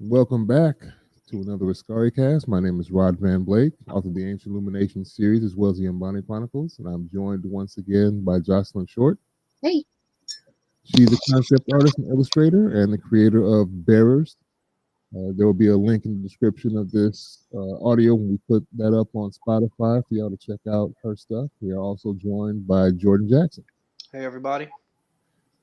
Welcome back to another Askari Cast. My name is Rod Van Blake, author of the Ancient Illumination series as well as the Umbani Chronicles, and I'm joined once again by Jocelyn Short. Hey. She's a concept artist and illustrator and the creator of Bearers. There will be a link in the description of this audio when we put that up on Spotify for y'all to check out her stuff. We are also joined by Jordan Jackson. Hey everybody.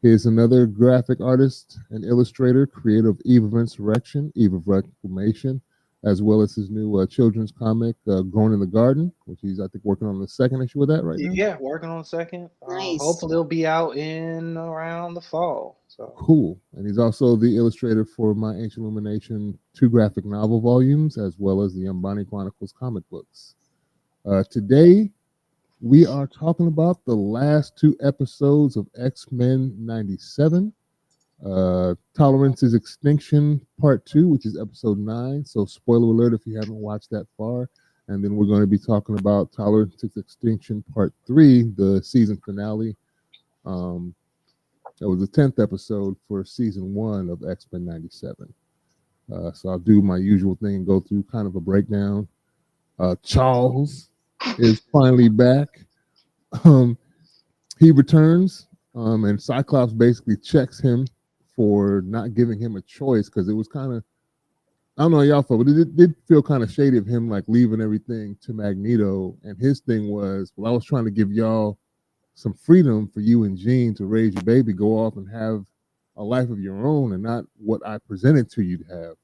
He is another graphic artist and illustrator, creator of Eve of Insurrection, Eve of Reclamation, as well as his new children's comic, Grown in the Garden, which he's, I think, working on the second issue of that right now. Yeah, working on a second. Nice. Hopefully it'll be out in around the fall. So Cool. And he's also the illustrator for my Ancient Illumination two graphic novel volumes, as well as the Umbani Chronicles comic books. Today, we are talking about the last two episodes of X-Men 97. Tolerance's Extinction Part 2, which is episode 9. So spoiler alert if you haven't watched that far. And then we're going to be talking about Tolerance's Extinction Part 3, the season finale. That was the 10th episode for season 1 of X-Men 97. So I'll do my usual thing and go through kind of a breakdown. Charles is finally back. He returns, and Cyclops basically checks him for not giving him a choice because it was kind of, I don't know how y'all felt, but it did feel kind of shady of him like leaving everything to Magneto. And his thing was, well, I was trying to give y'all some freedom for you and Jean to raise your baby, go off and have a life of your own, and not what I presented to you to have.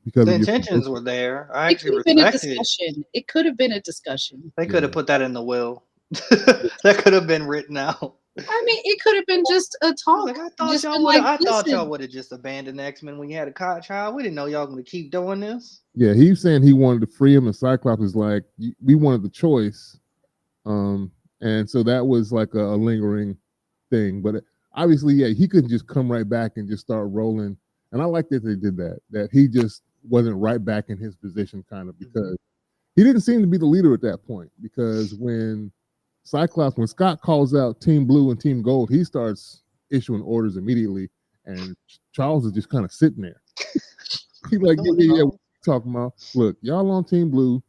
Because the intentions were there. I actually It could have been a respected it. discussion. It could have been a discussion. They could have put that in the will. That could have been written out. I mean, it could have been just a talk. Like, I thought Just y'all been would. like, I thought listen. y'all would have just abandoned the X-Men when you had a child. We didn't know y'all going to keep doing this. Yeah, he's saying he wanted to free him, and Cyclops is like, we wanted the choice. And so that was like a lingering thing. But obviously, yeah, he couldn't just come right back and just start rolling. And I like that they did that he just wasn't right back in his position, kind of, because he didn't seem to be the leader at that point. Because when Scott calls out Team Blue and Team Gold, he starts issuing orders immediately. And Charles is just kind of sitting there. He's like, yeah, talking about, look, y'all on Team Blue,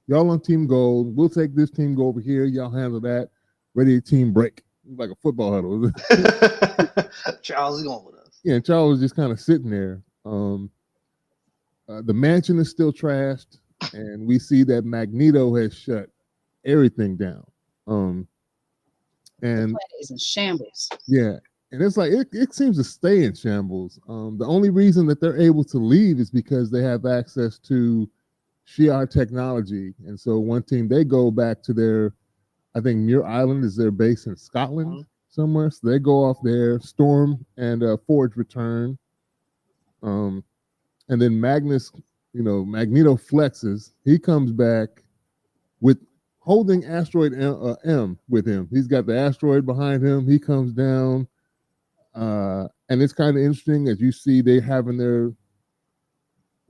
y'all on Team Gold. We'll take this team, go over here. Y'all handle that. Ready to team break. Like a football huddle. Charles is going with us. Yeah, and Charles was just kind of sitting there. The mansion is still trashed, and we see that Magneto has shut everything down. And The planet is in shambles. yeah, and it's like it seems to stay in shambles. The only reason that they're able to leave is because they have access to Shi'ar technology, and so one team they go back to their, I think Muir Island is their base in Scotland somewhere. So they go off there. Storm and Forge return, and then Magnus, Magneto flexes. He comes back with holding asteroid M with him. He's got the asteroid behind him. He comes down, and it's kind of interesting as you see they having their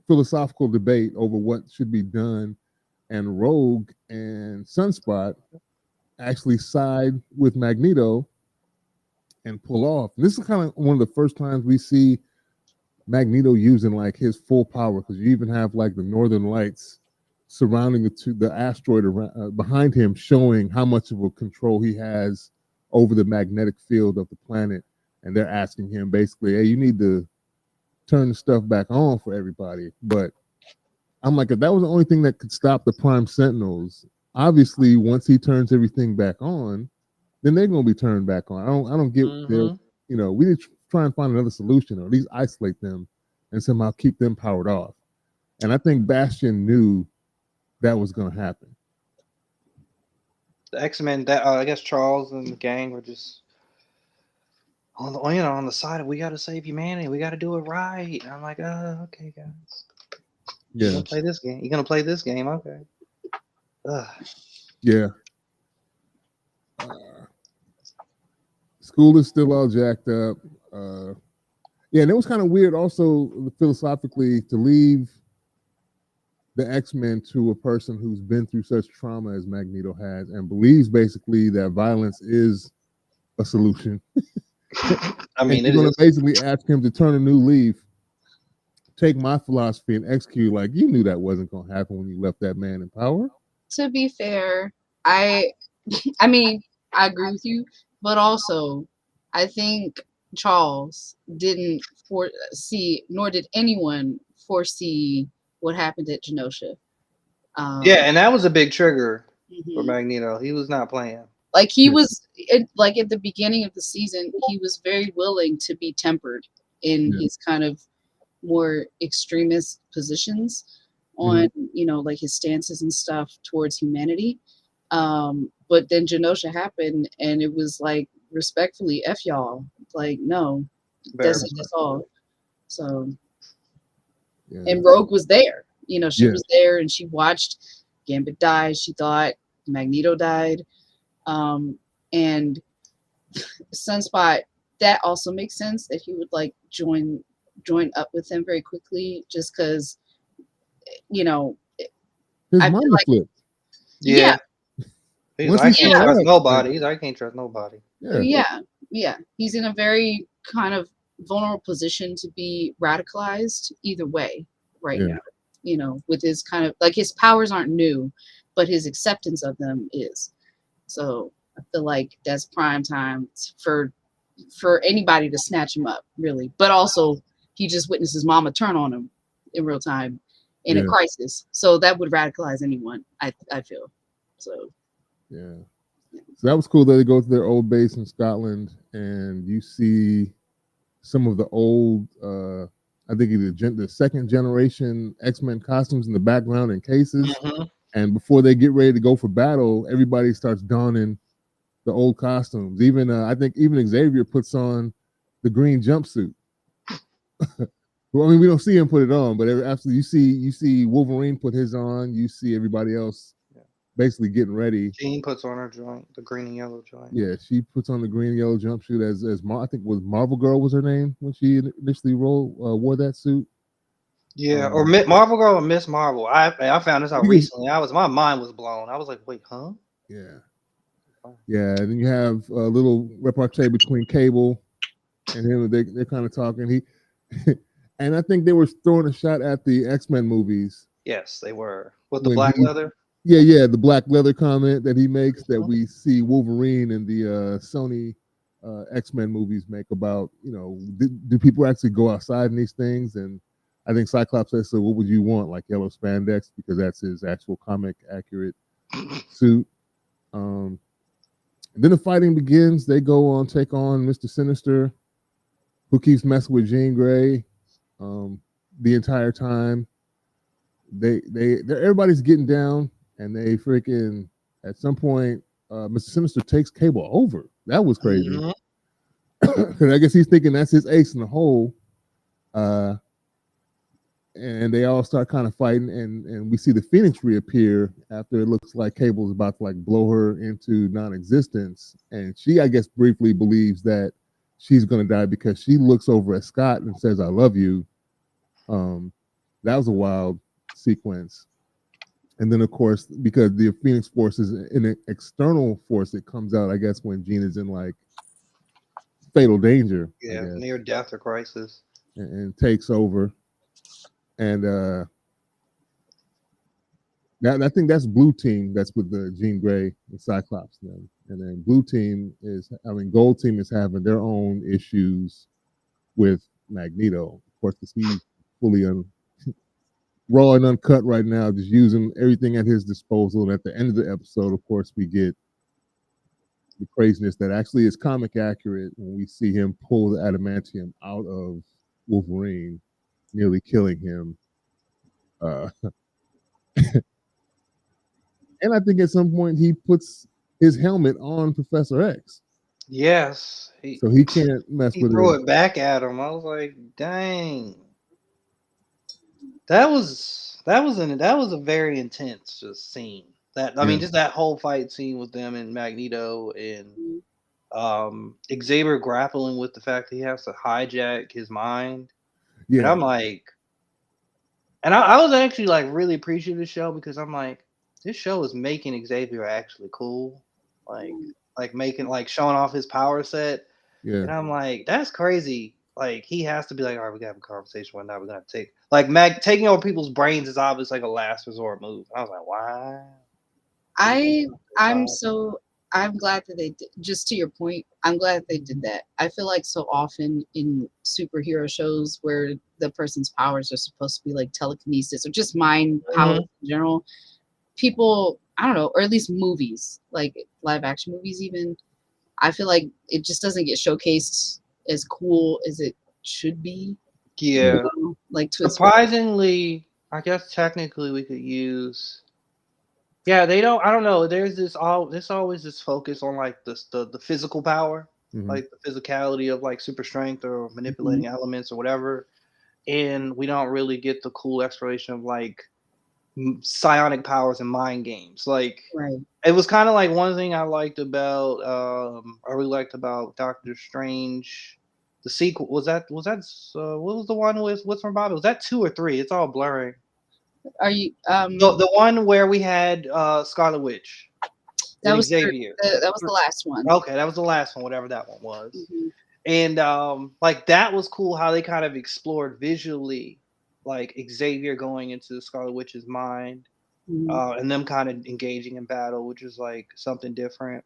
philosophical debate over what should be done, and Rogue and Sunspot actually side with Magneto and pull off. And this is kind of one of the first times we see Magneto using like his full power, because you even have like the Northern Lights surrounding the asteroid around, behind him, showing how much of a control he has over the magnetic field of the planet. And they're asking him basically, hey, you need to turn the stuff back on for everybody. But I'm like, if that was the only thing that could stop the Prime Sentinels, obviously once he turns everything back on, then they're going to be turned back on. I don't get their, we need to try and find another solution, or at least isolate them and somehow keep them powered off. And I think Bastion knew that was going to happen. The X-Men, that I guess Charles and the gang were just on the side of, we got to save humanity. We got to do it right. And I'm like, okay, guys. Yeah. You're gonna play this game. You're gonna play this game, okay? Yeah. School is still all jacked up. Yeah, and it was kind of weird also philosophically to leave the X-Men to a person who's been through such trauma as Magneto has and believes basically that violence is a solution. I mean, you're going to basically ask him to turn a new leaf take my philosophy and execute. Like, you knew that wasn't going to happen when you left that man in power. To be fair, I mean, I agree with you, but also I think Charles didn't foresee, nor did anyone foresee what happened at Genosha. Yeah, and that was a big trigger for Mhm. Magneto. He was not playing. Like he Yeah. was, like at the beginning of the season, he was very willing to be tempered in Yeah. his kind of more extremist positions Mhm. on, like his stances and stuff towards humanity. But then Genosha happened, and it was like, respectfully, F y'all. Like, no, Very that's it, that's all. So, Yeah. and Rogue was there. She Yeah. was there, and she watched Gambit die. She thought Magneto died. And Sunspot, that also makes sense that he would like join up with him very quickly, just because, you know, His I feel mama like, flipped. yeah, He's Once like, he I can't saw trust that, nobody. like, He's like, I can't trust nobody. yeah. yeah. He's in a very kind of vulnerable position to be radicalized either way right Yeah. now, with his kind of like, his powers aren't new, but his acceptance of them is. So I feel like that's prime time for anybody to snatch him up, really. But also, he just witnessed his mama turn on him in real time in a Yeah. crisis. So that would radicalize anyone, I feel. So Yeah. So that was cool that they go to their old base in Scotland and you see some of the old, I think the second generation X-Men costumes in the background and cases. Mm-hmm. And before they get ready to go for battle, everybody starts donning the old costumes. Even I think even Xavier puts on the green jumpsuit. Well, I mean, we don't see him put it on, but absolutely, you see Wolverine put his on. You see everybody else basically getting ready. Jean puts on her joint, the green and yellow joint. Yeah, she puts on the green and yellow jumpsuit as I think was Marvel Girl was her name when she initially wore that suit. Yeah, or Marvel Girl or Miss Marvel. I found this out Because- recently. My mind was blown. I was like, wait, huh? Yeah, yeah. And then you have a little repartee between Cable and him. They're kind of talking. And I think they were throwing a shot at the X-Men movies. Yes, they were with the When black leather. Yeah, the black leather comment that he makes that we see Wolverine and the Sony X-Men movies make about, do people actually go outside in these things? And I think Cyclops says, so what would you want? Like yellow spandex, because that's his actual comic accurate suit. And then the fighting begins. They go on, take on Mr. Sinister, who keeps messing with Jean Grey the entire time. Everybody's getting down, and they freaking at some point, Mr. Sinister takes Cable over. That was crazy. Because I guess he's thinking that's his ace in the hole. And they all start kind of fighting, and we see the Phoenix reappear after it looks like Cable is about to like blow her into non-existence. And she, I guess, briefly believes that she's gonna die because she looks over at Scott and says, "I love you." That was a wild sequence. And then, of course, because the Phoenix Force is an external force that comes out, I guess, when Jean is in like fatal danger, Yeah, near death or crisis, and takes over. And I think that's Blue Team. That's with the Jean Grey and Cyclops. And then Gold Team is having their own issues with Magneto, of course, because he's fully raw and uncut right now, just using everything at his disposal. And at the end of the episode, of course, we get the craziness that actually is comic accurate when we see him pull the adamantium out of Wolverine, nearly killing him. And I think at some point he puts his helmet on Professor X. Yes. So he can't mess with threw it. it back at him. I was like, dang. That was a very intense just scene. Just that whole fight scene with them and Magneto and Xavier grappling with the fact that he has to hijack his mind. Yeah. And I'm like, and I was actually like really appreciative of the show because I'm like, this show is making Xavier actually cool. Like making showing off his power set. Yeah. And I'm like, that's crazy. like he has to be like, all right, we gotta have a conversation one night. We're gonna take taking over people's brains is obviously like a last resort move. I was like, wow. I'm glad that they did, just to your point, I'm glad that they did that. I feel like so often in superhero shows where the person's powers are supposed to be like telekinesis or just mind powers in general, people, I don't know, or at least movies, like live action movies even, I feel like it just doesn't get showcased as cool as it should be. Yeah. You know? Like to surprisingly, I guess technically we could use. Yeah, they don't. I don't know. There's always this focus on like the physical power, like the physicality of like super strength or manipulating elements or whatever, and we don't really get the cool exploration of like psionic powers and mind games. Like right. it was kind of like one thing I liked about I really liked about Doctor Strange. The sequel was that what was the one with what's from Bob? Was that 2 or 3? It's all blurring. Are you The one where we had Scarlet Witch that and was Xavier. that was the last one. Okay, that was the last one, whatever that one was. And like that was cool how they kind of explored visually like Xavier going into the Scarlet Witch's mind and them kind of engaging in battle, which is like something different.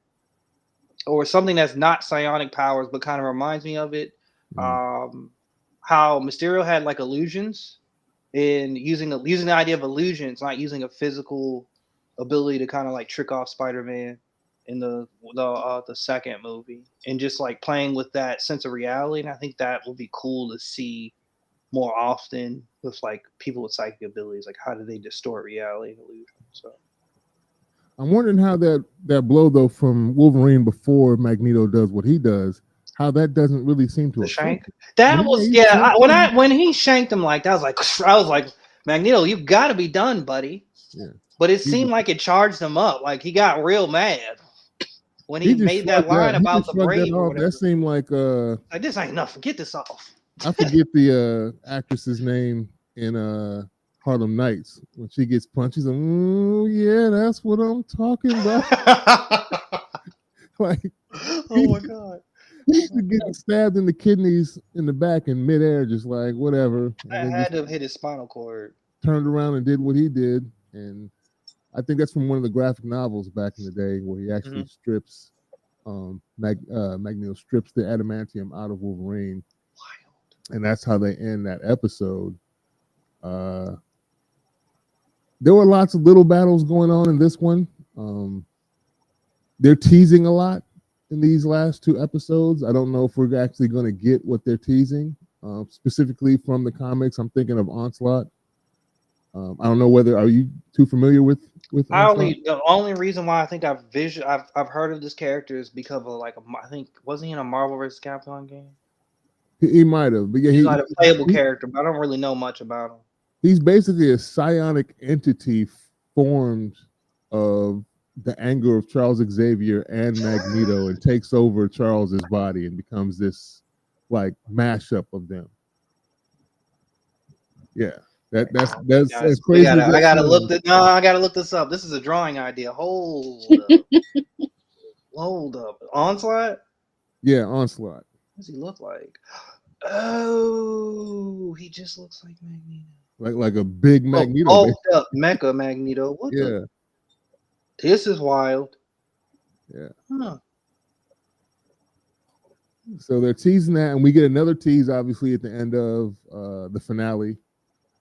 Or something that's not psionic powers but kind of reminds me of it. How Mysterio had like illusions. In using the idea of illusions, not using a physical ability to kind of like trick off Spider-Man in the second movie, and just like playing with that sense of reality. And I think that will be cool to see more often with like people with psychic abilities. Like how do they distort reality and illusion? So I'm wondering how that blow though from Wolverine before Magneto does what he does, how that doesn't really seem to shank. That was when he shanked him like that, I was like Magneto, you got to be done, buddy. Yeah. But it seemed like it charged him up. Like he got real mad when he made that line about the brave or whatever. That seemed like this ain't enough. Get this off. I forget the actress's name in Harlem Nights when she gets punched. She's like, "Oh yeah, that's what I'm talking about." Like, oh my god. He's getting stabbed in the kidneys in the back in midair, just like whatever. I had to hit his spinal cord. Turned around and did what he did, and I think that's from one of the graphic novels back in the day where he actually strips, Magneto strips the adamantium out of Wolverine, and that's how they end that episode. There were lots of little battles going on in this one. They're teasing a lot in these last 2 episodes. I don't know if we're actually going to get what they're teasing, specifically from the comics. I'm thinking of Onslaught. I don't know whether are you too familiar with Onslaught? The only reason why I think I've heard of this character is because of like I think wasn't he in a Marvel vs. Capcom game? He might have, but yeah, he's not a playable character, but I don't really know much about him. He's basically a psionic entity formed of the anger of Charles Xavier and Magneto and takes over Charles's body and becomes this like mashup of them. Yeah. That's crazy. I gotta look this up. This is a drawing idea. Hold up. Onslaught? Yeah, Onslaught. What does he look like? Oh, he just looks like Magneto. Like a big Magneto. Bulked up Mecha Magneto. This is wild. Yeah. Huh. So they're teasing that, and we get another tease, obviously, at the end of the finale,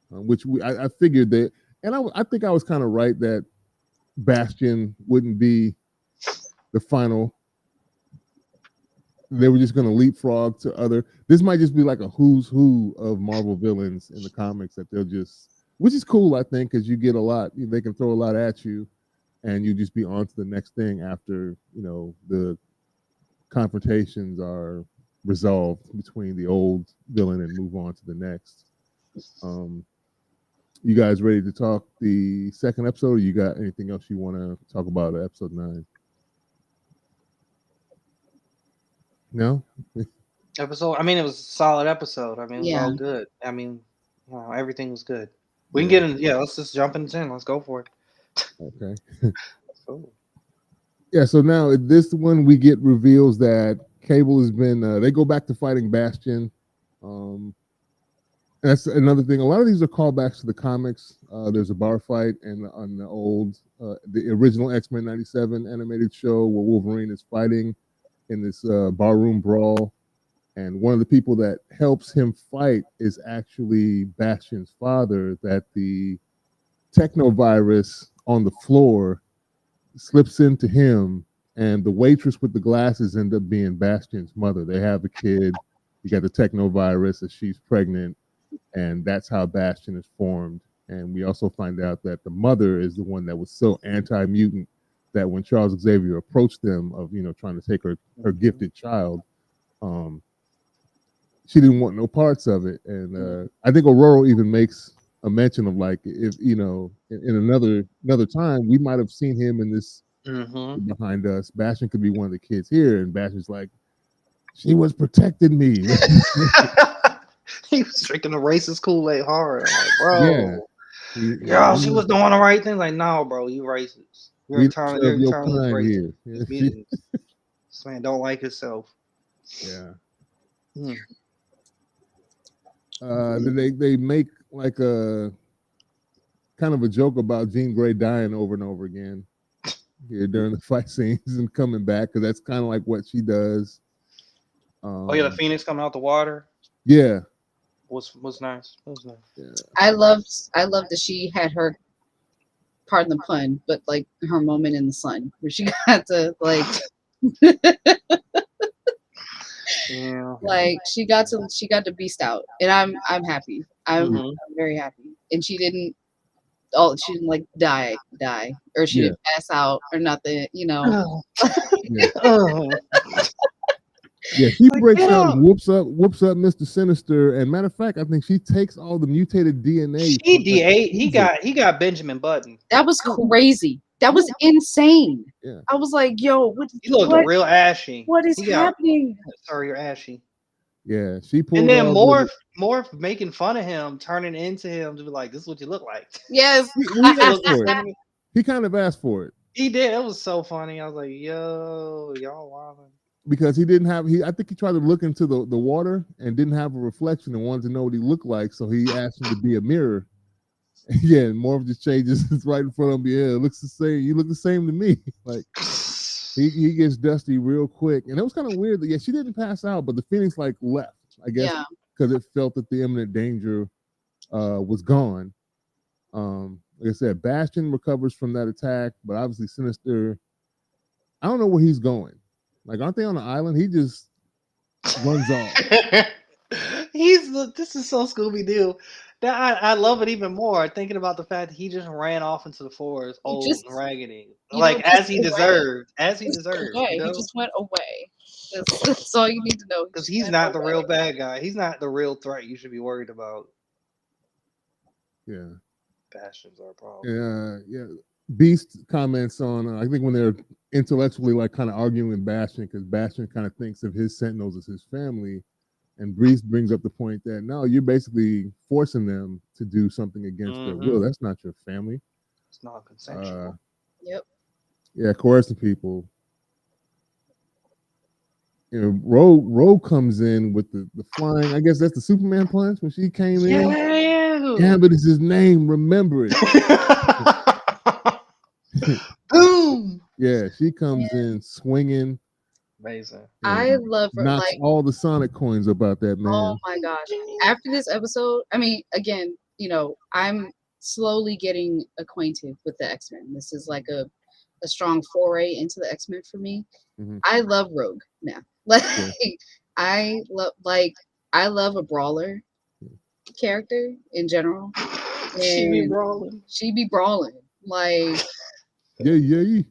which I figured that, and I think I was kind of right that Bastion wouldn't be the final. They were just going to leapfrog to other. This might just be like a who's who of Marvel villains in the comics that they'll just, which is cool, I think, because you get a lot. They can throw a lot at you, and you just be on to the next thing after the confrontations are resolved between the old villain and move on to the next. You guys ready to talk the second episode, or you got anything else you want to talk about episode 9? No? Episode, I mean, it was a solid episode. I mean, it was all good. I mean, everything was good. We can get in. Yeah, let's just jump into 10. Let's go for it. Okay. Yeah, so now this one we get reveals that Cable has been, they go back to fighting Bastion. That's another thing. A lot of these are callbacks to the comics. There's a bar fight on the old, the original X-Men '97 animated show where Wolverine is fighting in this barroom brawl, and one of the people that helps him fight is actually Bastion's father. That the technovirus on the floor slips into him, and the waitress with the glasses end up being Bastion's mother. They have a kid. You got the technovirus, and she's pregnant, and that's how Bastion is formed. And we also find out that the mother is the one that was so anti-mutant that when Charles Xavier approached them of trying to take her gifted child, she didn't want no parts of it. And I think Aurora even makes a mention of like, if in another time we might have seen him in this behind us. Bastion could be one of the kids here, and Bastion's like, she was protecting me. He was drinking the racist Kool-Aid hard. I'm like, bro, yeah, she was doing the right thing. Like, no, bro, you racist. You're entirely racist. Here. This man don't like himself. Yeah. Hmm. They make like a kind of a joke about Jean Grey dying over and over again here during the fight scenes and coming back, because that's kind of like what she does. Oh yeah, the Phoenix coming out the water. Yeah, was nice. It was nice. Yeah. I loved that she had her, pardon the pun, but like her moment in the sun where she got to like Yeah. like she got to beast out, and I'm happy. I'm very happy. And she didn't like die, or she didn't pass out or nothing, Oh. Yeah. Oh. Yeah, she breaks out and whoops up Mr. Sinister. And matter of fact, I think she takes all the mutated DNA. He got Benjamin Button. That was crazy. That was insane. Yeah. I was like, yo, He looked real ashy. What is happening? Sorry, you're ashy. Yeah, she pulled. And then Morph making fun of him, turning into him to be like, "This is what you look like." Yes, he kind of asked for it. He did. It was so funny. I was like, "Yo, y'all wilding." Because he didn't have I think he tried to look into the water and didn't have a reflection and wanted to know what he looked like, so he asked him to be a mirror. Yeah, and Morph just changes right in front of him. Yeah, it looks the same. You look the same to me. Like he gets dusty real quick, and it was kind of weird that she didn't pass out, but the Phoenix like left, I guess, because it felt that the imminent danger was gone. Like I said, Bastion recovers from that attack, but obviously Sinister, I don't know where he's going. Like, aren't they on an island? He just runs off. This is so Scooby Doo. That I love it even more thinking about the fact that he just ran off into the forest, old and raggedy, like as he deserved. He just went away. That's all you need to know. Because he's not the real bad guy. He's not the real threat you should be worried about. Yeah. Bastions are a problem. Yeah. Beast comments on, I think when they're intellectually like kind of arguing with Bastion, because Bastion kind of thinks of his Sentinels as his family. And Beast brings up the point that no, you're basically forcing them to do something against their will. That's not your family. It's not consensual. Yep. Yeah, coercing people. Rogue comes in with the flying. I guess that's the Superman punch when she came in. Gambit is his name. Remember it. Boom. Yeah, she comes in swinging. Amazing. I love her. Knocks all the Sonic coins about that man. Oh my gosh! After this episode, I mean, again, I'm slowly getting acquainted with the X-Men. This is like a strong foray into the X-Men for me. I love Rogue now. I love a brawler character in general. She be brawling. Like yeah.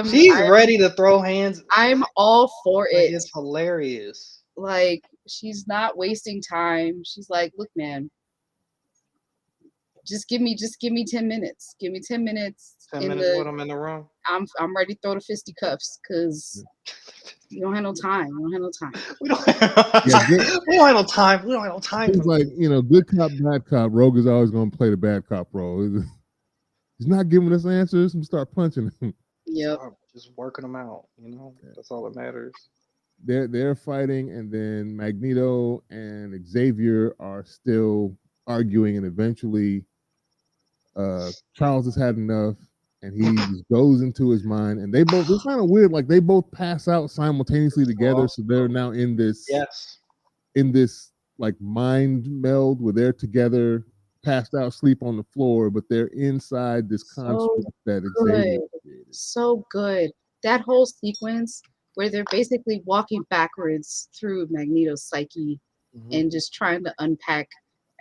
She's ready to throw hands. I'm all for it. It's hilarious. Like, she's not wasting time. She's like, look, man, just give me 10 minutes. Give me 10 minutes. 10 minutes when I'm in the room. I'm ready to throw the fisticuffs because you don't have no time. We don't have no time. It's like, good cop, bad cop. Rogue is always going to play the bad cop role. He's not giving us answers and start punching him. Yep. Just working them out. That's all that matters. they're fighting, and then Magneto and Xavier are still arguing, and eventually Charles has had enough, and he just goes into his mind, and they both, it's kind of weird, like they both pass out simultaneously together, so they're now in this Yes. like mind meld where they're together, passed out, sleep on the floor, but they're inside this So construct that Xavier good. created. So good. That whole sequence where they're basically walking backwards through Magneto's psyche and just trying to unpack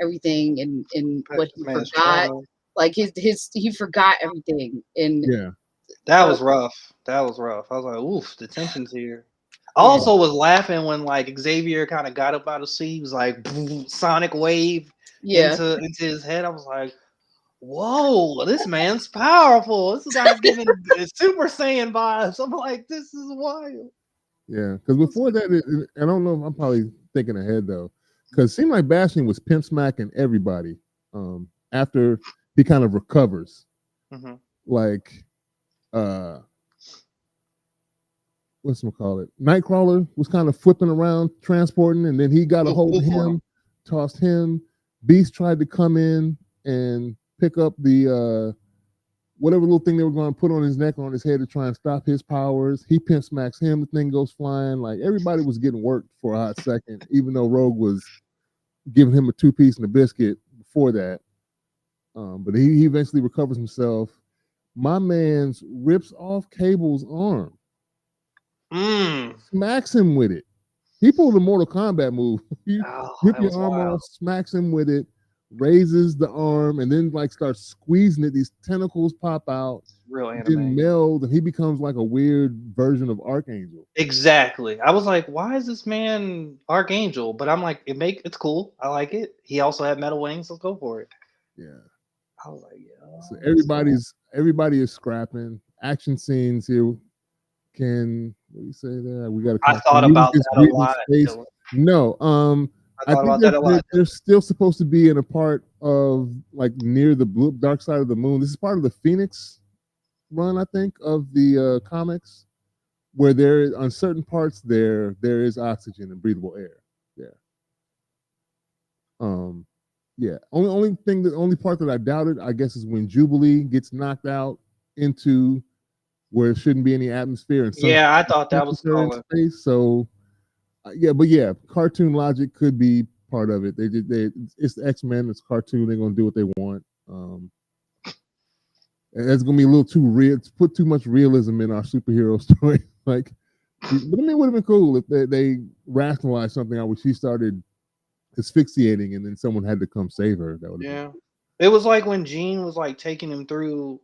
everything and what he Man's forgot. trauma. Like he forgot everything. And Yeah. That was rough. That was rough. I was like, oof, the tension's here. I Yeah. also was laughing when like Xavier kind of got up out of sleep. He was like boom, sonic wave yeah. into his head. I was like, whoa, this man's powerful. This guy's giving Super Saiyan vibes. I'm like, this is wild. Yeah, because before that, I don't know. I'm probably thinking ahead though, because it seemed like Bastion was pimp smacking everybody. After he kind of recovers, like, what's gonna call it? Nightcrawler was kind of flipping around, transporting, and then he got a hold of him, tossed him. Beast tried to come in and pick up the whatever little thing they were going to put on his neck or on his head to try and stop his powers. He pimp smacks him. The thing goes flying. Like everybody was getting worked for a hot second, even though Rogue was giving him a 2-piece and a biscuit before that. But he eventually recovers himself. My man's rips off Cable's arm, smacks him with it. He pulled a Mortal Kombat move. You rip your arm off, smacks him with it, raises the arm, and then like starts squeezing it. These tentacles pop out, Real anime. then meld, and he becomes like a weird version of Archangel. Exactly. I was like, why is this man Archangel? But I'm like, it's cool. I like it. He also had metal wings. Let's go for it. Yeah. I was like, yeah. So everybody is scrapping. Action scenes here. Can what do you say there? We got to. I thought about that a lot. No, I think they're still supposed to be in a part of like near the dark side of the moon. This is part of the Phoenix run, I think, of the comics, where there on certain parts there is oxygen and breathable air. Yeah. Only part that I doubted, I guess, is when Jubilee gets knocked out into where it shouldn't be any atmosphere and I thought that was space. So cartoon logic could be part of it. It's the X-Men, it's cartoon, they're gonna do what they want. And that's gonna be a little too real. It's put too much realism in our superhero story. Like, but I mean, it would have been cool if they rationalized something out where she started asphyxiating and then someone had to come save her. That would been. It was like when Jean was like taking him through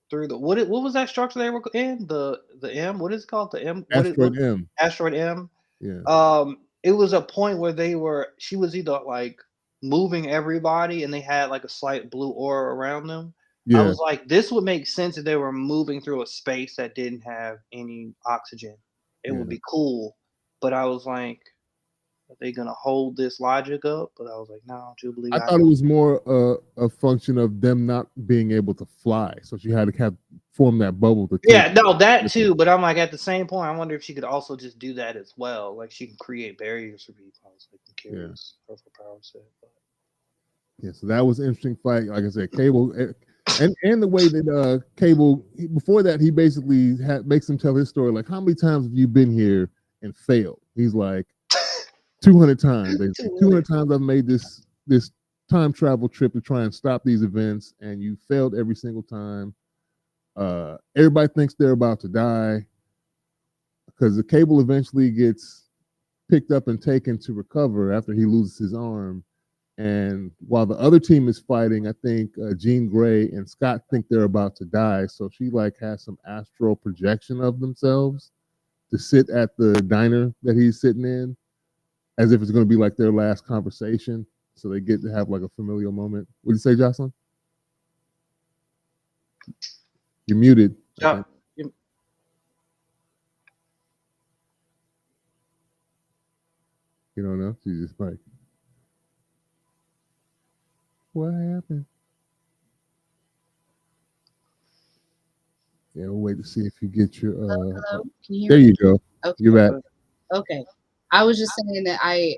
the what was that structure they were in? The M, what is it called? The M, Asteroid M. Asteroid M. Yeah. It was a point where she was either like moving everybody and they had like a slight blue aura around them. Yeah. I was like, this would make sense if they were moving through a space that didn't have any oxygen. It would be cool. But I was like, are they gonna hold this logic up? But I was like, no, Jubilee. I thought it was more a function of them not being able to fly, so she had to form that bubble to. That too. But I'm like, at the same point, I wonder if she could also just do that as well. Like she can create barriers for people. I was like, I'm curious of her power set. But. Yeah, so that was an interesting fight. Like I said, Cable, and the way that Cable before that he basically makes him tell his story. Like, how many times have you been here and failed? He's like. 200 times. 200 times I've made this time travel trip to try and stop these events, and you failed every single time. Everybody thinks they're about to die because the Cable eventually gets picked up and taken to recover after he loses his arm. And while the other team is fighting, I think Jean Grey and Scott think they're about to die. So she like has some astral projection of themselves to sit at the diner that he's sitting in, as if it's going to be like their last conversation. So they get to have like a familial moment. What do you say, Jocelyn? You're muted. Yeah. You don't know? She's just like, what happened? Yeah, we'll wait to see if you get your. Hello? Can you hear there me? you go. Okay. You're back. Okay. I was just saying that I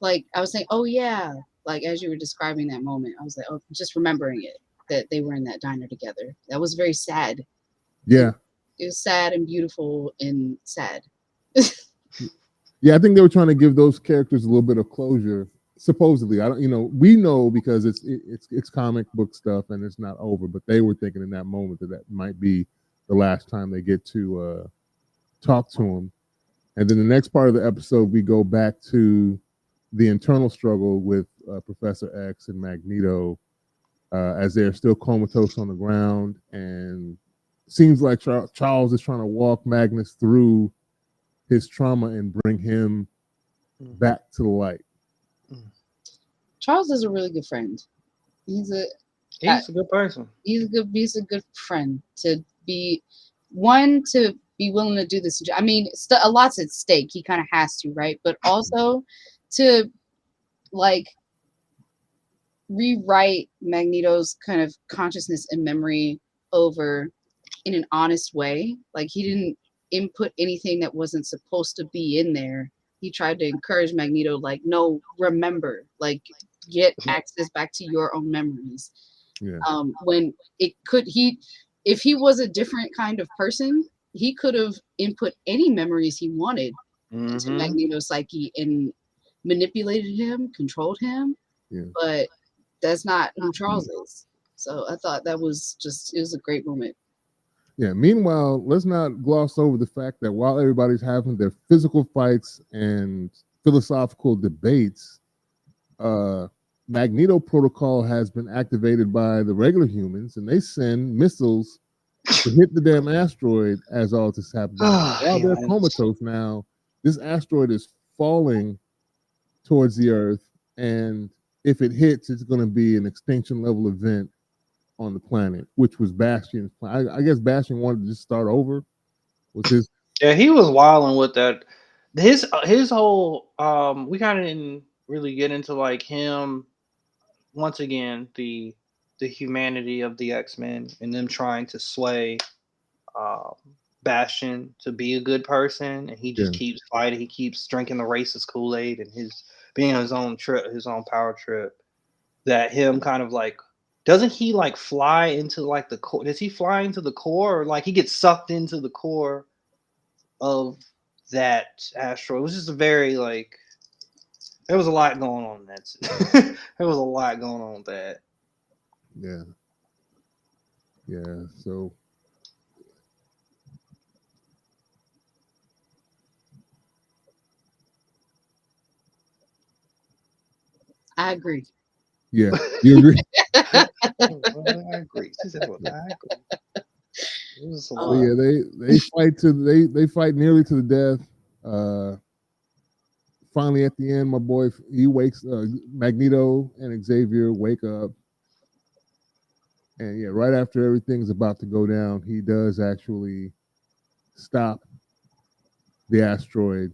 was saying, oh yeah, like as you were describing that moment, I was like, oh, just remembering it that they were in that diner together. That was very sad. Yeah. It was sad and beautiful and sad. Yeah, I think they were trying to give those characters a little bit of closure. Supposedly, I don't, we know because it's comic book stuff and it's not over. But they were thinking in that moment that might be the last time they get to talk to him. And then the next part of the episode, we go back to the internal struggle with Professor X and Magneto as they're still comatose on the ground, and seems like Charles is trying to walk Magnus through his trauma and bring him back to the light. Charles is a really good friend. He's a good person. He's a good friend to be willing to do this. I mean, a lot's at stake. He kind of has to, right? But also to like rewrite Magneto's kind of consciousness and memory over in an honest way. Like he didn't input anything that wasn't supposed to be in there. He tried to encourage Magneto, like, no, remember, like, get access back to your own memories. Yeah. When if he was a different kind of person, he could have input any memories he wanted into Magneto's psyche and manipulated him, controlled him. Yeah. But that's not who Charles is. So I thought it was a great moment. Yeah. Meanwhile, let's not gloss over the fact that while everybody's having their physical fights and philosophical debates, Magneto protocol has been activated by the regular humans, and they send missiles to hit the damn asteroid as all this happens. While they're comatose now, this asteroid is falling towards the Earth, and if it hits, it's going to be an extinction level event on the planet, which was Bastion's plan. I guess Bastion wanted to just start over with his. Yeah, he was wilding with that. His whole we kind of didn't really get into like him once again the humanity of the X-Men and them trying to sway Bastion to be a good person, and he just keeps fighting. He keeps drinking the racist Kool-Aid and his being on his own trip, his own power trip. That him kind of like, doesn't he like fly into like the core? Does he fly into the core, or like he gets sucked into the core of that asteroid? It was just a very like, there was a lot going on in that. There was a lot going on with that. Yeah. Yeah. So. I agree. Yeah, you agree? I agree. She said, well, I agree. So yeah, they fight nearly to the death. Finally, at the end, my boy he wakes. Magneto and Xavier wake up, and yeah, right after everything's about to go down, he does actually stop the asteroid,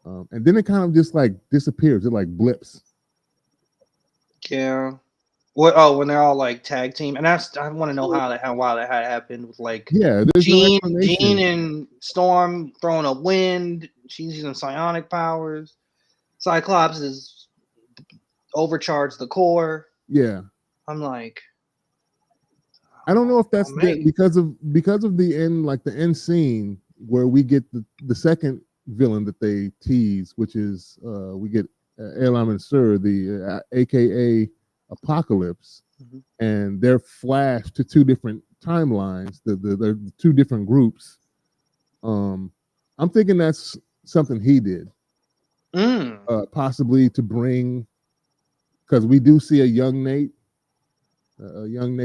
and then it kind of just like disappears. It like blips. Yeah. What? Oh, when they're all like tag team, and I want to know why that had happened with like there's Jean, no explanation. Jean and Storm throwing up wind. She's using psionic powers. Cyclops is overcharged the core. Yeah, I'm like, I don't know if that's because of the end, like the end scene where we get the second villain that they tease, which is we get Elam and Sur, the AKA Apocalypse, and they're flashed to two different timelines, the two different groups. I'm thinking that's something he did, possibly to bring, because we do see a young Nate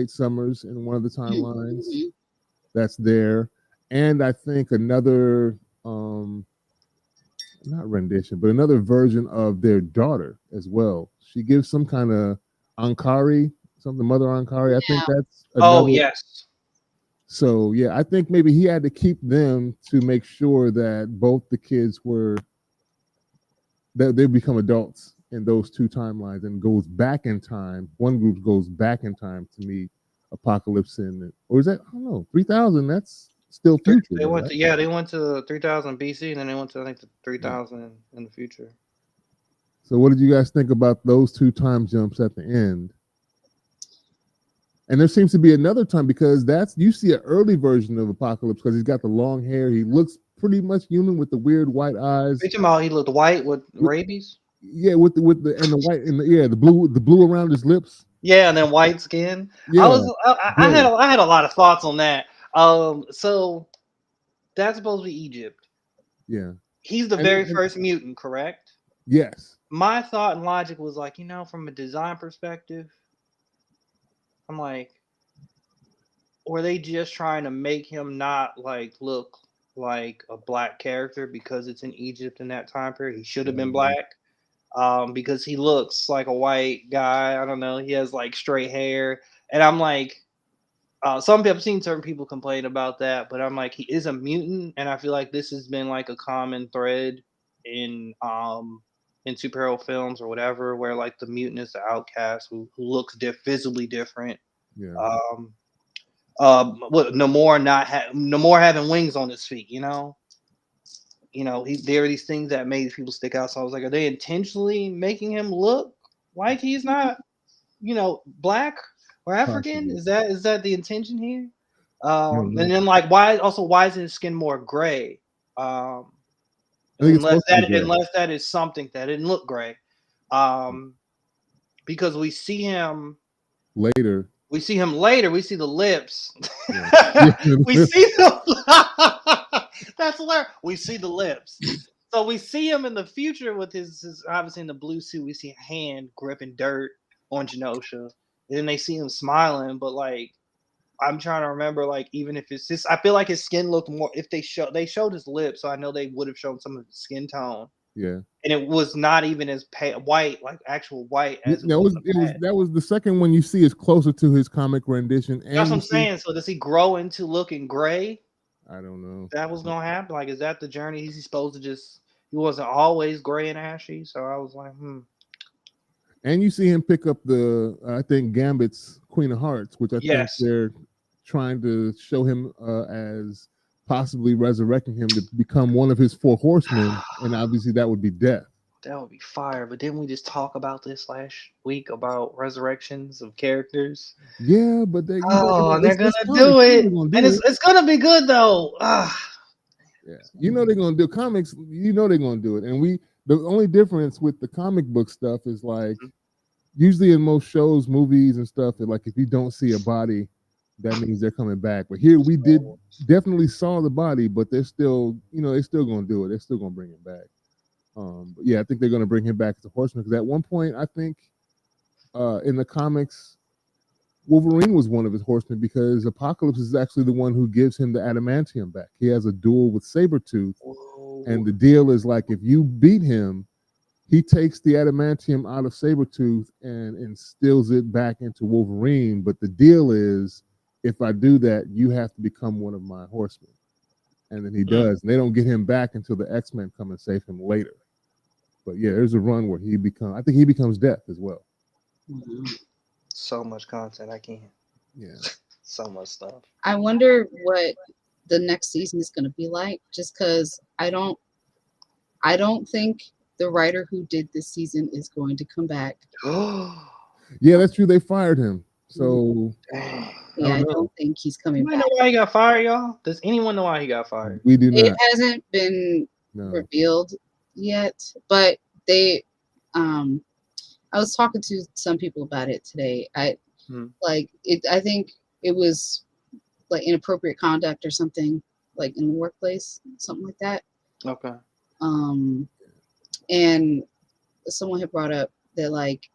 Summers in one of the timelines that's there, and I think another not rendition, but another version of their daughter as well. She gives some kind of Ankari, something Mother Ankari. I think that's another. yes. So yeah, I think maybe he had to keep them to make sure that both the kids that they become adults in those two timelines, and goes back in time. One group goes back in time to meet Apocalypse or is that, I don't know, 3000? That's still future. They though, went right? to they went to 3000 BC, and then they went to I think the 3000 in the future. So what did you guys think about those two time jumps at the end? And there seems to be another time because you see an early version of Apocalypse because he's got the long hair. He looks pretty much human with the weird white eyes. Are you talking about he looked white with rabies? Yeah, with the white and the blue around his lips. Yeah, and then white skin. Yeah, I had a lot of thoughts on that. So that's supposed to be Egypt. Yeah. He's the very first mutant, correct? Yes. My thought and logic was like, from a design perspective, I'm like, were they just trying to make him not look like a black character because it's in Egypt in that time period? He should have been black. Because he looks like a white guy. I don't know. He has like straight hair, and I'm like, some people, I've seen certain people complain about that, but I'm like, he is a mutant, and I feel like this has been like a common thread in superhero films or whatever, where like the mutant is the outcast who looks visibly different. Yeah. Namor having wings on his feet, there are these things that made people stick out. So I was like, are they intentionally making him look like he's not, black or African? Is that the intention here? And then like, why isn't his skin more gray? Unless that is something that didn't look gray. Because we see him later. We see the lips. Yeah. We see them. That's hilarious. We see the lips. So we see him in the future with his obviously in the blue suit. We see a hand gripping dirt on Genosha. And then they see him smiling. But like, I'm trying to remember, like, even if it's just, I feel like his skin looked more, if they showed his lips. So I know they would have shown some of his skin tone. Yeah. And it was not even as white, like actual white as that was the second one you see is closer to his comic rendition. And that's what I'm saying. So does he grow into looking gray? I don't know. That was gonna happen. Like, is that the journey? Is he supposed to he wasn't always gray and ashy? So I was like, And you see him pick up I think Gambit's Queen of Hearts, which I think they're trying to show him as possibly resurrecting him to become one of his 4 horsemen, and obviously that would be Death. That would be fire. But didn't we just talk about this last week about resurrections of characters? Yeah, but they're gonna do it, and it's gonna be good though. Yeah, they're gonna do comics. They're gonna do it, and the only difference with the comic book stuff is like usually in most shows, movies, and stuff, like if you don't see a body, that means they're coming back. But here we definitely saw the body, but they're still, they're still gonna do it. They're still gonna bring him back. But yeah, I think they're gonna bring him back as a horseman because at one point I think in the comics, Wolverine was one of his horsemen because Apocalypse is actually the one who gives him the adamantium back. He has a duel with Sabretooth, and the deal is like if you beat him, he takes the adamantium out of Sabretooth and instills it back into Wolverine. But the deal is, if I do that, you have to become one of my horsemen. And then he does. And they don't get him back until the X-Men come and save him later. But yeah, there's a run where I think he becomes Death as well. Mm-hmm. So much content, I can't. Yeah. So much stuff. I wonder what the next season is going to be like, just because I don't think the writer who did this season is going to come back. Yeah, that's true. They fired him. So I don't think he's coming back. You know why he got fired, y'all? Does anyone know why he got fired? We do not. It hasn't been revealed yet, but they I was talking to some people about it today. I think it was like inappropriate conduct or something, like in the workplace, something like that. Okay. And someone had brought up that like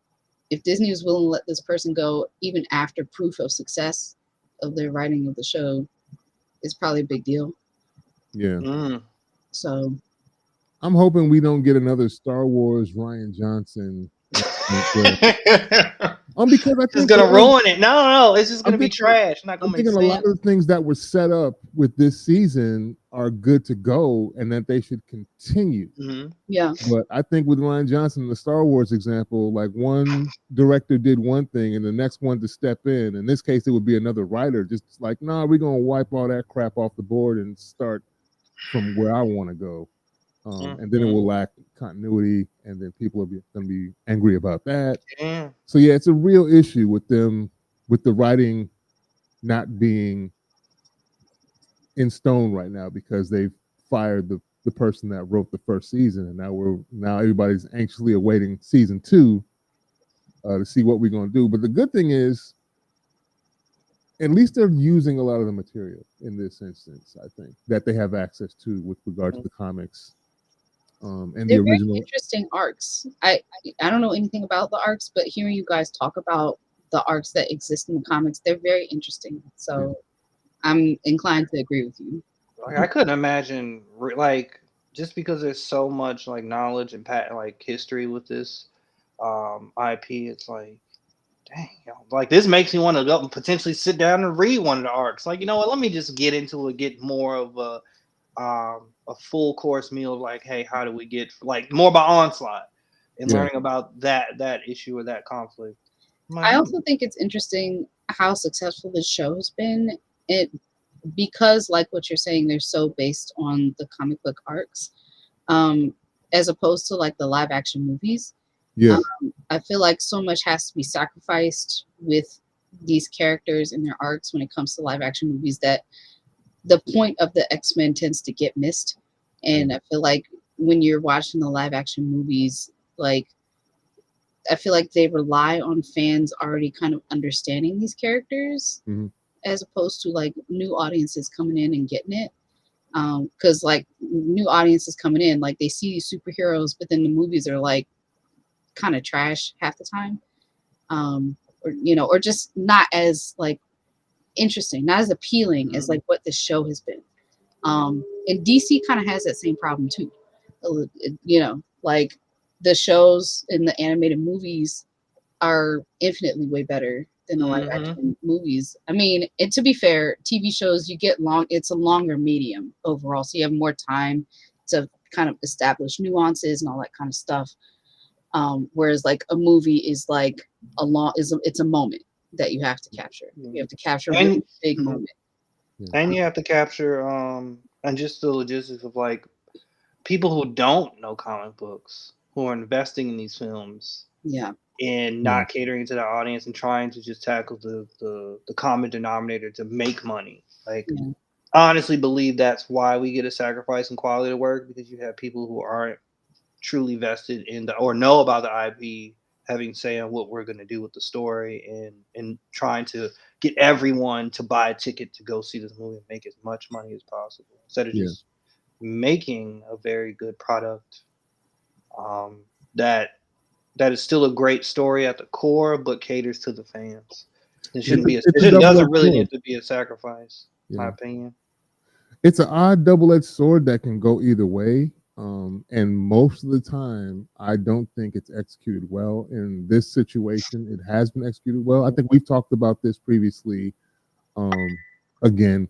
if Disney was willing to let this person go even after proof of success of their writing of the show, it's probably a big deal. Yeah. So I'm hoping we don't get another Star Wars Ryan Johnson Because I It's think gonna ruin it. No, it's just gonna be trash. Not I'm gonna make thinking a lot sense. of the things that were set up with this season are good to go, and that they should continue. Mm-hmm. Yeah. But I think with Ryan Johnson, the Star Wars example, like one director did one thing and the next one to step in. In this case, it would be another writer, just like, nah, we're gonna wipe all that crap off the board and start from where I want to go. And then it will lack continuity, and then people are going to be angry about that. Yeah. So yeah, it's a real issue with them, with the writing not being in stone right now because they've fired the person that wrote the first season, and now everybody's anxiously awaiting season 2 to see what we're going to do. But the good thing is, at least they're using a lot of the material in this instance. I think that they have access to with regard to the comics. And They're the original very interesting arcs. I don't know anything about the arcs, but hearing you guys talk about the arcs that exist in the comics, they're very interesting. So I'm inclined to agree with you. Like, I couldn't imagine like just because there's so much like knowledge and like history with this IP. It's like, dang, like this makes me want to go and potentially sit down and read one of the arcs. Like, you know what? Let me just get into it, get more of a full course meal of like, hey, how do we get like more about Onslaught and learning about that issue or that conflict. I also think it's interesting how successful this show has been. Because like what you're saying, they're so based on the comic book arcs, as opposed to like the live action movies. Yeah. I feel like so much has to be sacrificed with these characters and their arcs when it comes to live action movies that the point of the X-Men tends to get missed. And I feel like when you're watching the live action movies, like I feel like they rely on fans already kind of understanding these characters, as opposed to like new audiences coming in and getting it. Because like new audiences coming in, like they see these superheroes, but then the movies are like kind of trash half the time, or just not as like interesting, not as appealing as like what this show has been. And DC kind of has that same problem too. Like the shows in the animated movies are infinitely way better than the live action movies. I mean, and to be fair, TV shows it's a longer medium overall, so you have more time to kind of establish nuances and all that kind of stuff. Whereas like a movie is like it's a moment that you have to capture. You have to capture a really big moment. And you have to capture and just the logistics of like people who don't know comic books who are investing in these films. Yeah. And not catering to the audience and trying to just tackle the common denominator to make money. Like I honestly believe that's why we get a sacrifice in quality of work, because you have people who aren't truly vested in or know about the IP having say on what we're going to do with the story and trying to get everyone to buy a ticket to go see this movie and make as much money as possible instead of just making a very good product that is still a great story at the core, but caters to the fans. It doesn't really need to be a sacrifice, in my opinion. It's an odd double-edged sword that can go either way. And most of the time, I don't think it's executed well. In this situation, it has been executed well. I think we've talked about this previously. Again,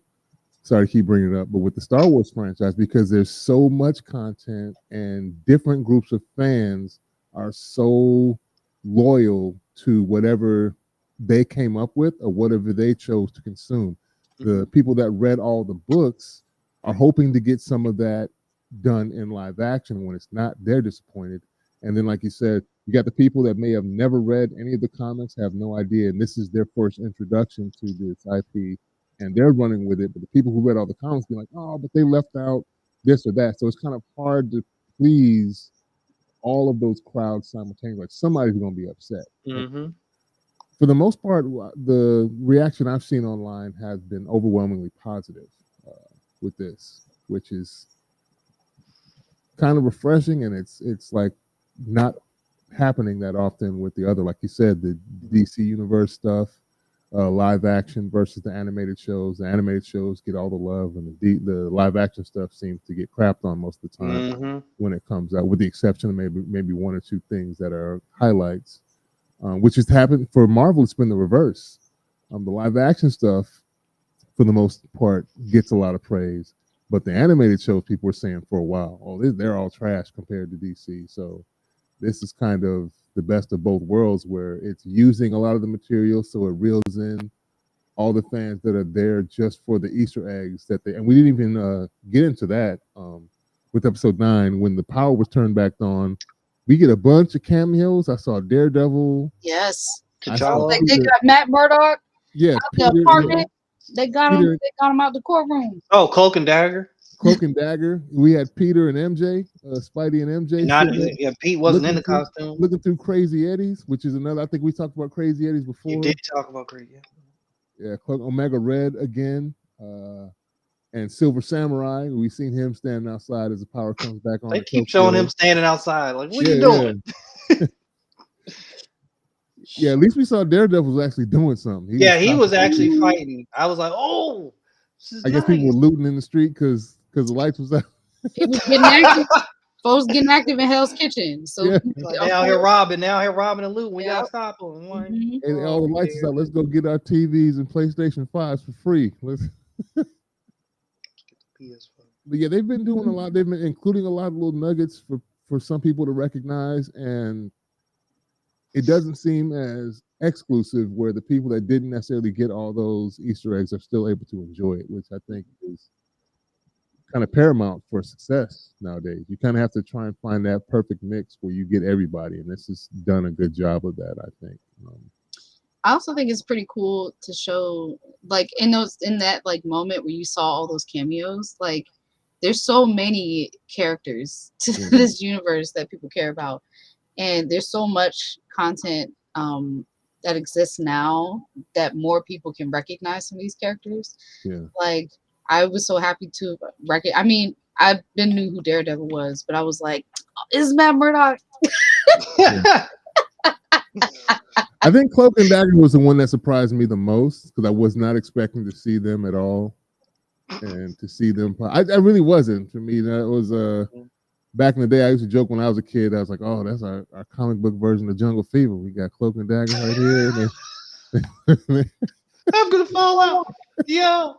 sorry to keep bringing it up, but with the Star Wars franchise, because there's so much content and different groups of fans are so loyal to whatever they came up with or whatever they chose to consume. The people that read all the books are hoping to get some of that done in live action. When it's not, they're disappointed. And then, like you said, you got the people that may have never read any of the comics, have no idea, and this is their first introduction to this IP, and they're running with it. But the people who read all the comics be like, oh, but they left out this or that. So it's kind of hard to please all of those crowds simultaneously. Like somebody's going to be upset. For the most part, the reaction I've seen online has been overwhelmingly positive with this, which is kind of refreshing, and it's like not happening that often with the other, like you said, the DC Universe stuff, live action versus the animated shows. The animated shows get all the love, and the live action stuff seems to get crapped on most of the time when it comes out, with the exception of maybe one or two things that are highlights. which has happened for Marvel. It's been the reverse. The live action stuff, for the most part, gets a lot of praise, but the animated shows, people were saying for a while, oh, they're all trash compared to DC. So this is kind of the best of both worlds, where it's using a lot of the material, so it reels in all the fans that are there just for the Easter eggs that they. And we didn't even get into that with episode 9 when the power was turned back on. We get a bunch of cameos. I saw Daredevil. Yes. T'Challa. Like they got Matt Murdock Yeah, out the apartment. They got him. Peter. They got him out the courtroom. Oh, Cloak and Dagger. Cloak and Dagger. We had Peter and MJ, Spidey and MJ. Pete wasn't in the costume. Looking through Crazy Eddie's, which is another. I think we talked about Crazy Eddie's before. You did talk about Crazy. Yeah, Cloak, Omega Red again, and Silver Samurai. We've seen him standing outside as the power comes back on. They keep showing him standing outside. Like, what are you doing? Yeah. Yeah, at least we saw Daredevil was actually doing something. He was actually fighting. I was like, oh, I guess people were looting in the street because the lights was out. People getting active. Folks getting active in Hell's Kitchen. So yeah. They out here robbing. And looting. We gotta stop them. Mm-hmm. And all the lights is out. Let's go get our TVs and PlayStation 5s for free. Let's. But yeah, they've been doing a lot. They've been including a lot of little nuggets for some people to recognize, and it doesn't seem as exclusive where the people that didn't necessarily get all those Easter eggs are still able to enjoy it, which I think is kind of paramount for success nowadays. You kind of have to try and find that perfect mix where you get everybody, and this has done a good job of that, I think. I also think it's pretty cool to show, like, in that like moment where you saw all those cameos, like there's so many characters to this universe that people care about, and there's so much content that exists now that more people can recognize some of these characters. Yeah. Like, I was so happy to I mean, I've been knew who Daredevil was, but I was like, is Matt Murdock? I think Cloak and Dagger was the one that surprised me the most because I was not expecting to see them at all, and to see them. I really wasn't. For me, that was back in the day. I used to joke when I was a kid. I was like, "Oh, that's our comic book version of Jungle Fever. We got Cloak and Dagger right here." I'm gonna fall out. Yo,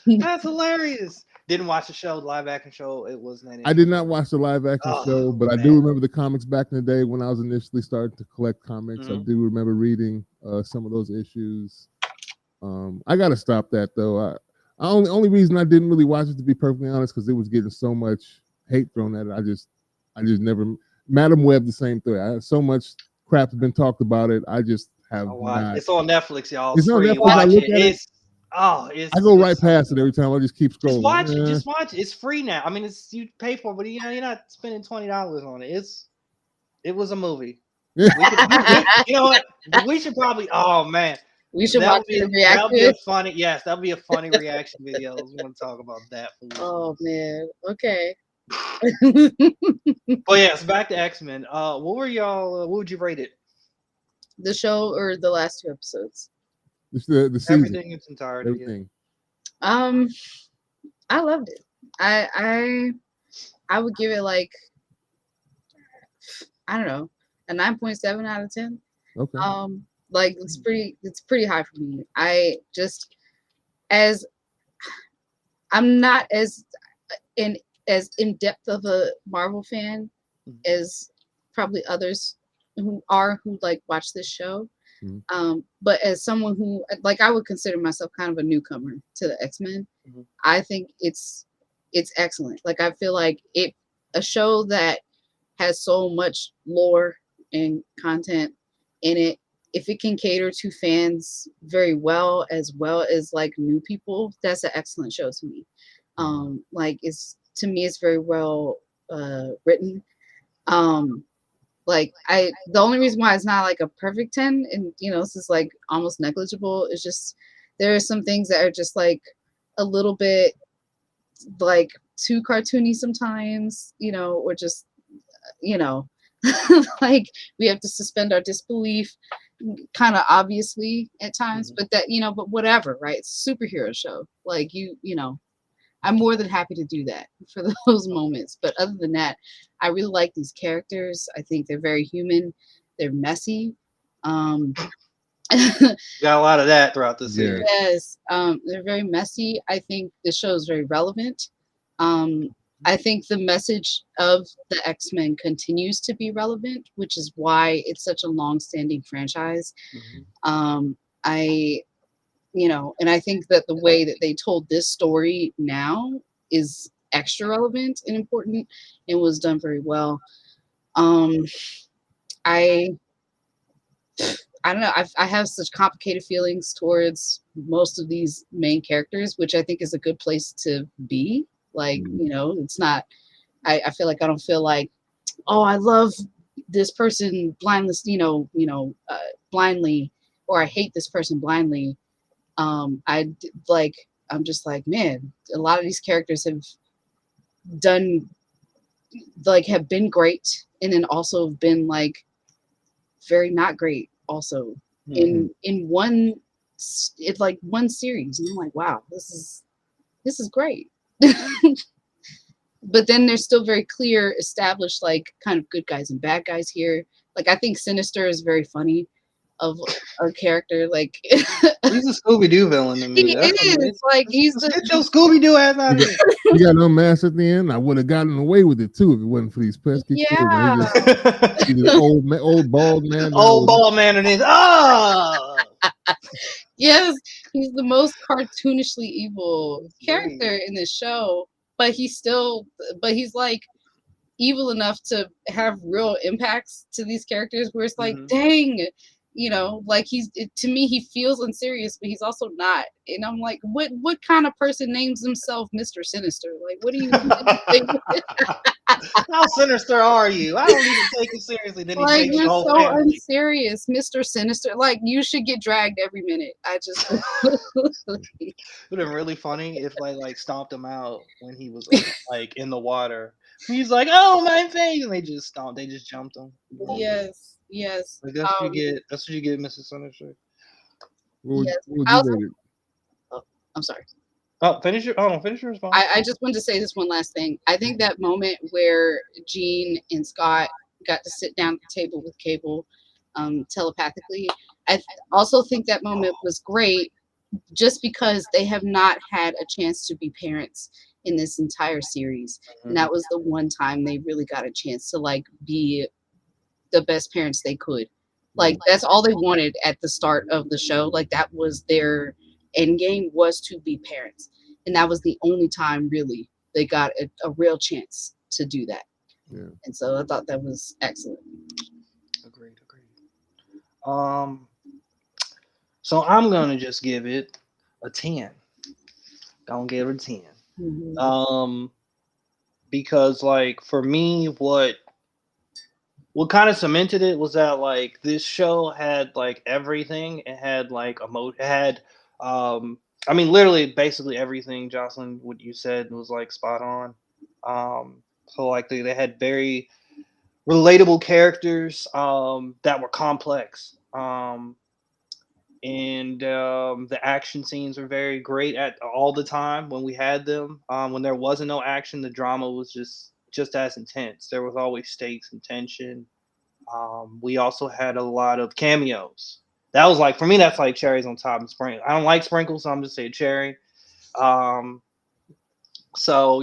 that's hilarious. Didn't watch the show, the live action show. It wasn't. I did not watch the live action show, but man. I do remember the comics back in the day when I was initially starting to collect comics. I do remember reading some of those issues. I got to stop that though. Only reason I didn't really watch it, to be perfectly honest, because it was getting so much hate thrown at it. I just never. Madam Web, the same thing. So much crap has been talked about it. I just have not. It's on Netflix, y'all. It's on Netflix. I look at it. I go right past it every time. I just keep scrolling. Just watch it. It's free now. I mean, it's you pay for it, but you're not spending $20 on it. It was a movie. You know what? We should probably. Oh man, we should watch the reaction. That'll be a funny. Yes, that'll be a funny reaction video. We want to talk about that. Oh man. Okay. But yes, back to X-Men. What were y'all? What would you rate it? The show or the last 2 episodes? The season. Everything in its entirety. Everything. I loved it. I would give it like, I don't know, a 9.7 out of 10. Okay. Like it's pretty high for me. I'm not as in depth of a Marvel fan as probably others who like watch this show. But as someone who, like, I would consider myself kind of a newcomer to the X-Men, I think it's excellent. Like, I feel like a show that has so much lore and content in it, if it can cater to fans very well as like new people, that's an excellent show to me. Like, to me it's very well written. Like, the only reason why it's not like a perfect 10, and this is like almost negligible, is just there are some things that are just like a little bit like too cartoony sometimes, or just like we have to suspend our disbelief kind of obviously at times, but that but whatever, right? It's a superhero show. Like, I'm more than happy to do that for those moments. But other than that, I really like these characters. I think they're very human. They're messy. Um, Got a lot of that throughout the Yeah. series. yes, they're very messy. I think the show is very relevant. I think the message of the X-Men continues to be relevant, which is why it's such a long-standing franchise. I, and I think that the way that they told this story now is extra relevant and important and was done very well. Um, I I don't know. I have such complicated feelings towards most of these main characters, which I think is a good place to be. Like, it's not. I feel like I don't feel like, oh, I love this person blindly, blindly, or I hate this person blindly. Like, I'm just like, man, a lot of these characters done, have been great, and then also have been like very not great also in one it's like one series, and I'm like, wow, this is great. But then there's still very clear established like kind of good guys and bad guys here. Like I think Sinister is very funny of a character. Like He's a Scooby-Doo villain to me. he is like he's get your Scooby-Doo ass out of here. You got no mask at the end. I would have gotten away with it too if it wasn't for these pesky kids. Yeah. He's an old bald man. Old bald man and his yes, he's the most cartoonishly evil character in this show, but he's like evil enough to have real impacts to these characters where it's like, dang, like to me, he feels unserious, but he's also not. And I'm like, what kind of person names himself Mr. Sinister? Like, what do you how sinister are you? I don't even take it seriously. Then like, he takes you're the whole so family. unserious, Mr. Sinister. Like, you should get dragged every minute. I just It would have been really funny if like stomped him out when he was like in the water. He's like, "Oh, my face!" And they just stomped. They just jumped him. yes. Like, that's what you get. That's what you get, Mrs. Sinister. What would Yes. you rate it? Oh, I'm sorry. Oh, finish your response. I just wanted to say this one last thing. I think that moment where Jean and Scott got to sit down at the table with Cable telepathically, I also think that moment was great just because they have not had a chance to be parents in this entire series. And that was the one time they really got a chance to like be the best parents they could. Like that's all they wanted at the start of the show. Like that was their end game, was to be parents. And that was the only time really they got a real chance to do that. Yeah. And so I thought that was excellent. Agreed. So I'm gonna just give it a 10. Gonna give it a 10. Because like for me, what kind of cemented it was that like this show had like everything. It had like it had I mean literally basically everything, Jocelyn, what you said was like spot on. So like they had very relatable characters that were complex. And the action scenes were very great at all the time when we had them. When there wasn't no action, the drama was just as intense. There was always stakes and tension. We also had a lot of cameos. That was like, for me, that's like cherries on top and sprinkles. I don't like sprinkles, so I'm just saying cherry. So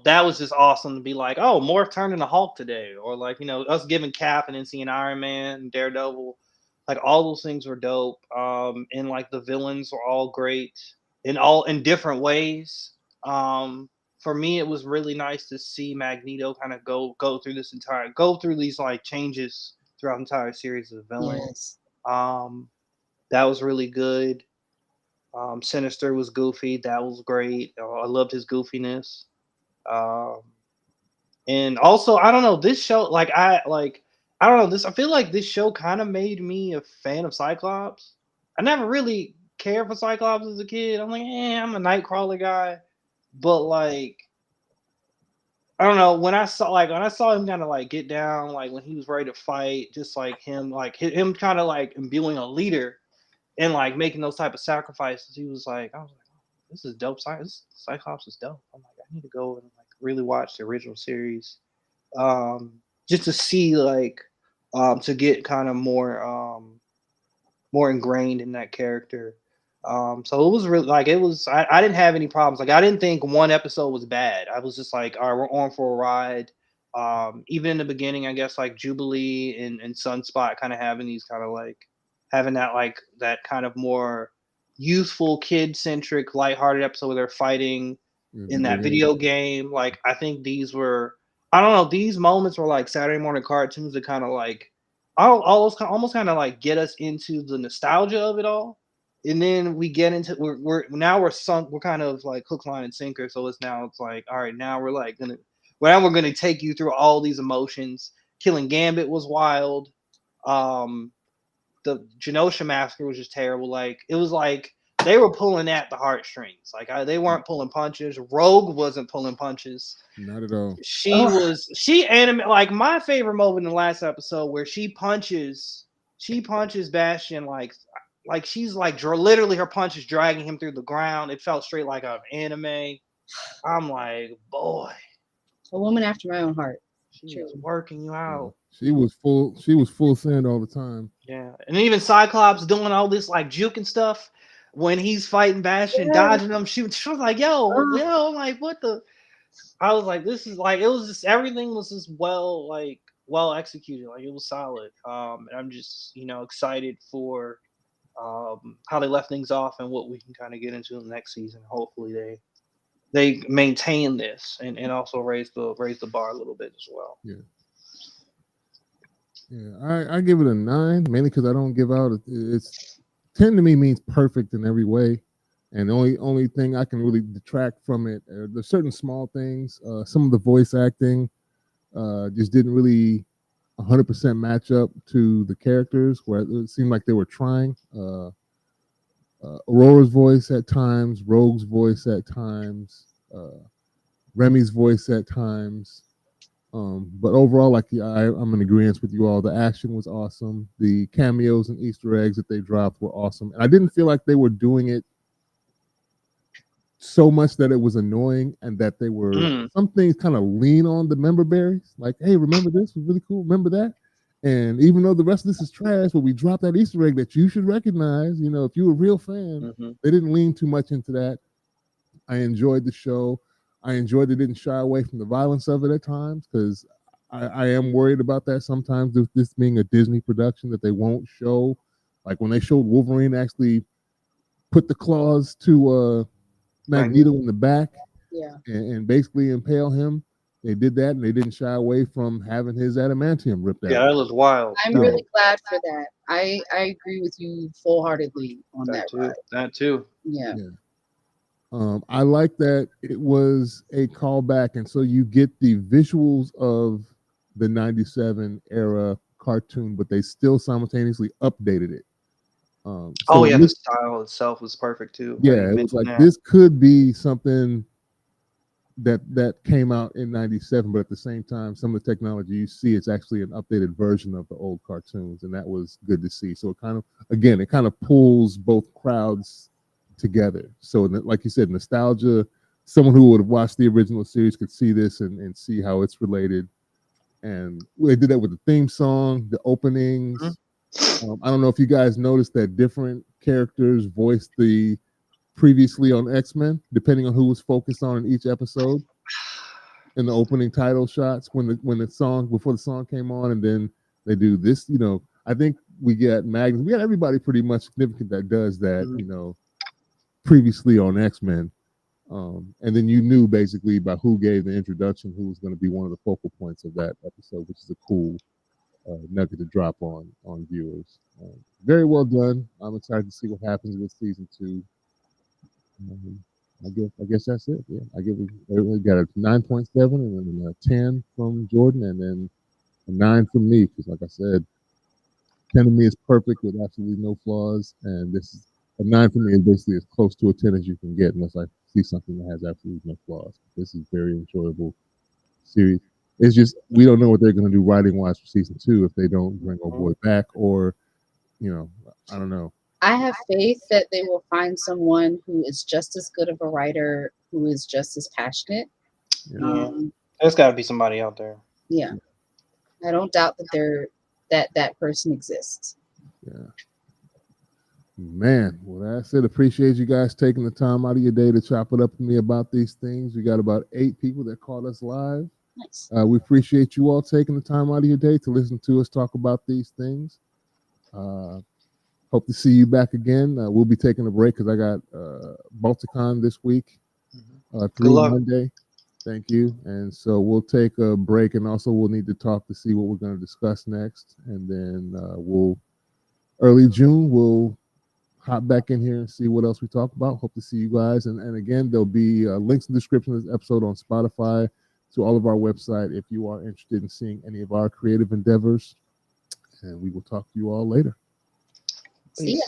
that was just awesome to be like, oh, Morph turned into Hulk today, or like us giving Cap and then seeing Iron Man and Daredevil. Like all those things were dope. And like the villains were all great in different ways. For me, it was really nice to see Magneto kind of go through these like changes throughout the entire series of the villain. Yes. That was really good. Sinister was goofy. That was great. I loved his goofiness. And also, I don't know, this show, I don't know this. I feel like this show kind of made me a fan of Cyclops. I never really cared for Cyclops as a kid. I'm like, I'm a Nightcrawler guy, but like, I don't know. When I saw him kind of like get down, like when he was ready to fight, just like him kind of like imbuing a leader and like making those type of sacrifices. I was like, oh, this is dope. Cyclops is dope. I'm like, I need to go and like really watch the original series, just to see like, to get kind of more more ingrained in that character. So it was really like I didn't have any problems. Like I didn't think one episode was bad. I was just like, all right, we're on for a ride. Even in the beginning, I guess like Jubilee and Sunspot kind of having these kind of like having that like that kind of more youthful, kid centric, lighthearted episode where they're fighting in that video game. Like I think these were I don't know, these moments were like Saturday morning cartoons that kind of like almost kind of like get us into the nostalgia of it all. And then we get into we're sunk, we're kind of like hook, line, and sinker. So it's like, all right, now we're gonna take you through all these emotions. Killing Gambit was wild. The Genosha Massacre was just terrible. Like it was like they were pulling at the heartstrings. Like they weren't pulling punches. Rogue wasn't pulling punches. Not at all. She animated like my favorite moment in the last episode where she punches Bastion like she's like literally her punch is dragging him through the ground. It felt straight like out of anime. I'm like, boy, a woman after my own heart. She was working you out. She was full send all the time. Yeah, and even Cyclops doing all this like juking stuff when he's fighting Bastion, dodging them. She was like, yo, like what the. I was like, this is like it was just everything was just well executed, like it was solid. And I'm just excited for how they left things off and what we can kind of get into in the next season. Hopefully they maintain this and also raise the bar a little bit as well. Yeah, I give it a 9 mainly because I don't give out. It's 10 to me means perfect in every way. And the only thing I can really detract from it, there's certain small things. Some of the voice acting just didn't really 100% match up to the characters, where it seemed like they were trying. Aurora's voice at times, Rogue's voice at times, Remy's voice at times. But overall, like I'm in agreement with you all. The action was awesome. The cameos and Easter eggs that they dropped were awesome. And I didn't feel like they were doing it so much that it was annoying, and that they were some things kind of lean on the member berries. Like, hey, remember this? It was really cool. Remember that? And even though the rest of this is trash, but we dropped that Easter egg that you should recognize, if you're a real fan, they didn't lean too much into that. I enjoyed the show. I enjoyed they didn't shy away from the violence of it at times, because I am worried about that sometimes, with this being a Disney production, that they won't show. Like when they showed Wolverine actually put the claws to Magneto in the back, and basically impale him. They did that, and they didn't shy away from having his adamantium ripped out. Yeah, that was wild. I'm really glad for that. I agree with you full-heartedly on that too. ride. That too. Yeah. I like that it was a callback, and so you get the visuals of the 97 era cartoon, but they still simultaneously updated it. The style itself was perfect too. Yeah, it was like this could be something that came out in 97, but at the same time, some of the technology you see, it's actually an updated version of the old cartoons, and that was good to see. So it kind of pulls both crowds together. So like you said, nostalgia, someone who would have watched the original series could see this and see how it's related. And they did that with the theme song, the openings. I don't know if you guys noticed that different characters voiced the previously on X-Men, depending on who was focused on in each episode. In the opening title shots, when the song, before the song came on, and then they do this, I think we got everybody pretty much significant that does that, previously on X-Men. And then you knew basically by who gave the introduction, who was going to be one of the focal points of that episode, which is a cool nugget to drop on viewers. Very well done. I'm excited to see what happens with season 2. I guess that's it. Yeah, we got a 9.7 and then a 10 from Jordan, and then a 9 from me, because like I said, 10 to me is perfect with absolutely no flaws, and this is a 9 for me is basically as close to a 10 as you can get, unless I see something that has absolutely no flaws. This is very enjoyable series. It's just we don't know what they're going to do writing wise for season 2 if they don't bring old boy back, or I don't know. I have faith that they will find someone who is just as good of a writer, who is just as passionate. There's got to be somebody out there. Yeah, I don't doubt that that person exists. Yeah. Man, well, that's it. Appreciate you guys taking the time out of your day to chop it up with me about these things. We got about 8 people that caught us live. Nice. We appreciate you all taking the time out of your day to listen to us talk about these things. Hope to see you back again. We'll be taking a break because I got Balticon this week through Monday. Thank you. And so we'll take a break, and also we'll need to talk to see what we're going to discuss next. And then early June, we'll hop back in here and see what else we talk about. Hope to see you guys. And again, there'll be links in the description of this episode on Spotify, to all of our website if you are interested in seeing any of our creative endeavors. And we will talk to you all later. See ya.